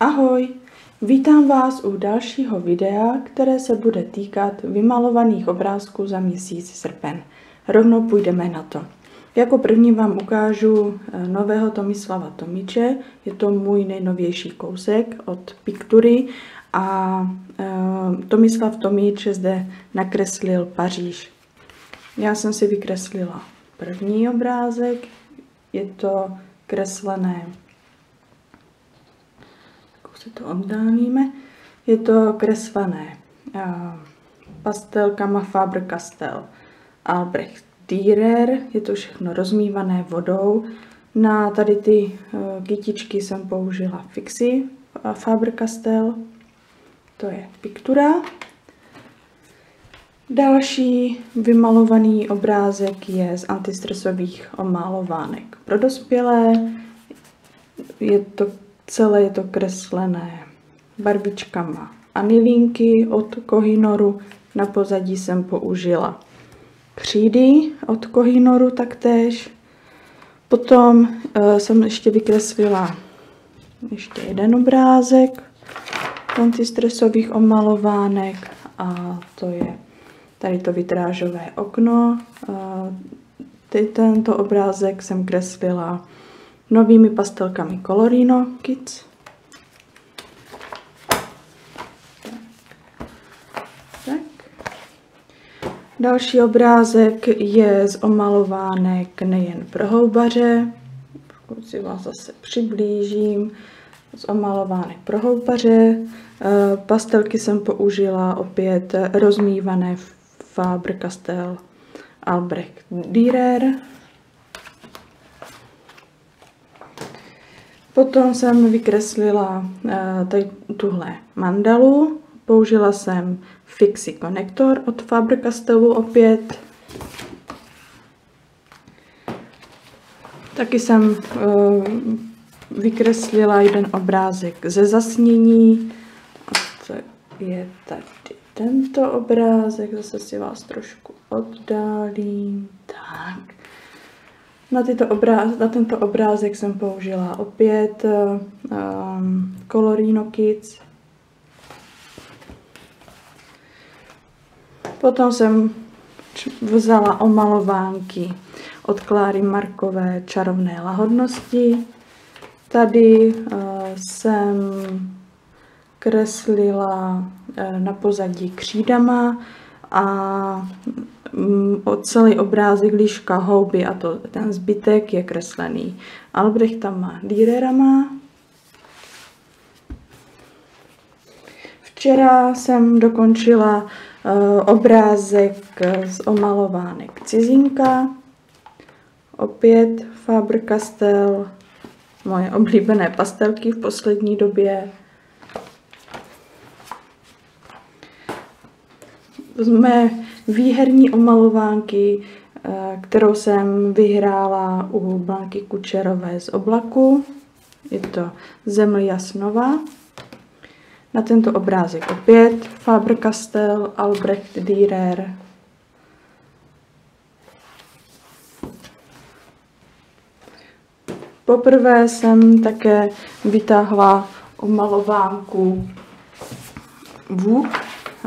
Ahoj, vítám vás u dalšího videa, které se bude týkat vymalovaných obrázků za měsíc srpen. Rovnou půjdeme na to. Jako první vám ukážu nového Tomislava Tomiče, je to můj nejnovější kousek od Pictury a Tomislav Tomič zde nakreslil Paříž. Já jsem si vykreslila první obrázek, je to kreslené, to oddálíme. Je to kreslené pastelkama Faber-Castell Albrecht Dürer, je to všechno rozmývané vodou. Na tady ty kytičky jsem použila Fixi Faber-Castell, to je Pictura. Další vymalovaný obrázek je z antistresových omalovánek pro dospělé. Celé je to kreslené barvičkama anilinky od Kohinoru. Na pozadí jsem použila křídy od Kohinoru taktéž. Potom jsem ještě vykreslila ještě jeden obrázek antistresových omalovánek a to je tady to vitrážové okno. Tento obrázek jsem kreslila novými pastelkami Colorino Kids. Tak. Další obrázek je z omalovánek nejen pro houbaře. Pokud si vás zase přiblížím, z omalovánek pro houbaře. Pastelky jsem použila opět rozmývané Faber-Castell Albrecht Dürer. Potom jsem vykreslila tady tuhle mandalu. Použila jsem Fixi konektor od Faber-Castellu opět. Taky jsem vykreslila jeden obrázek ze zasnění. A to je tady tento obrázek. Zase si vás trošku oddálím. Tak. Na tento obrázek jsem použila opět Colorino Kids. Potom jsem vzala omalovánky od Kláry Markové Čarovné lahodnosti. Tady jsem kreslila na pozadí křídama a celý obrázek líška houby a ten zbytek je kreslený Albrechtama Dürerama. Včera jsem dokončila obrázek z omalovánek Cizinka. Opět Faber-Castell, moje oblíbené pastelky v poslední době. Z mé výherní omalovánky, kterou jsem vyhrála u Blanky Kučerové z Oblaku. Je to Zeml jasnova. Na tento obrázek opět Faber-Castell Albrecht Dürer. Poprvé jsem také vytáhla omalovánku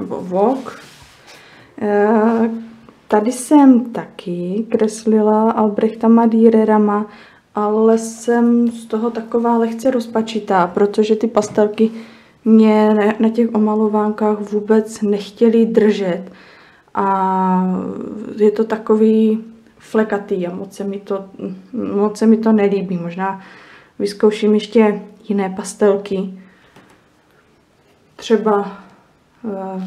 Vogue. Tady jsem taky kreslila Albrechtama Dürerama, ale jsem z toho taková lehce rozpačitá, protože ty pastelky mě na těch omalovánkách vůbec nechtěly držet. A je to takový flekatý a moc se mi to nelíbí. Možná vyzkouším ještě jiné pastelky. Třeba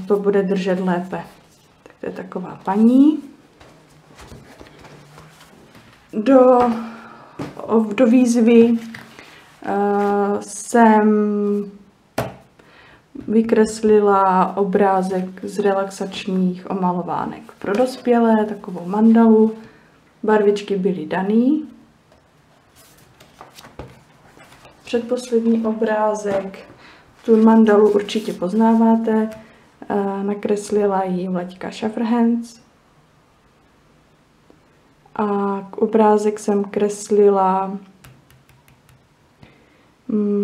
to bude držet lépe. Tak to je taková paní. Do výzvy jsem vykreslila obrázek z relaxačních omalovánek pro dospělé, takovou mandalu. Barvičky byly daný. Předposlední obrázek, tu mandalu určitě poznáváte, nakreslila ji Vlaďka Schaffrhans. A k obrázek jsem kreslila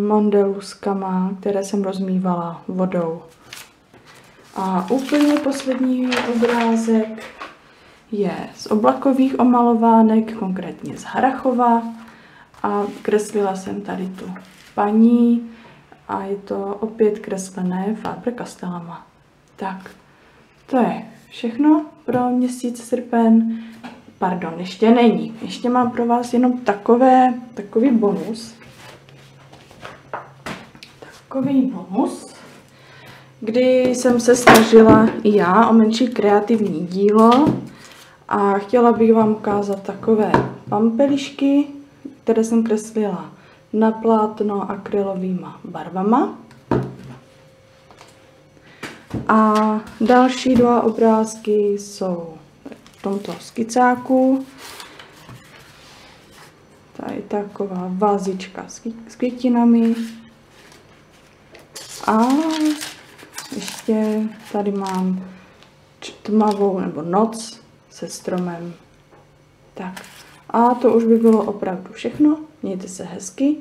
mondeluskama, které jsem rozmývala vodou. A úplně poslední obrázek je z oblakových omalovánek, konkrétně z Harrachova. A kreslila jsem tady tu paní a je to opět kreslené Faber-Castellama. Tak, to je všechno pro měsíc srpen. Pardon, ještě není. Ještě mám pro vás jenom takový bonus. Takový bonus, kdy jsem se snažila i já o menší kreativní dílo a chtěla bych vám ukázat takové pampelišky, které jsem kreslila na plátno akrylovýma barvama. A další dva obrázky jsou v tomto skicáku. Tady taková vázička s květinami. A ještě tady mám tmavou nebo noc se stromem. Tak. A to už by bylo opravdu všechno. Mějte se hezky.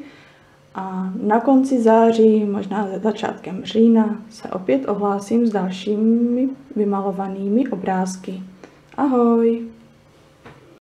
A na konci září, možná za začátkem října, se opět ohlásím s dalšími vymalovanými obrázky. Ahoj!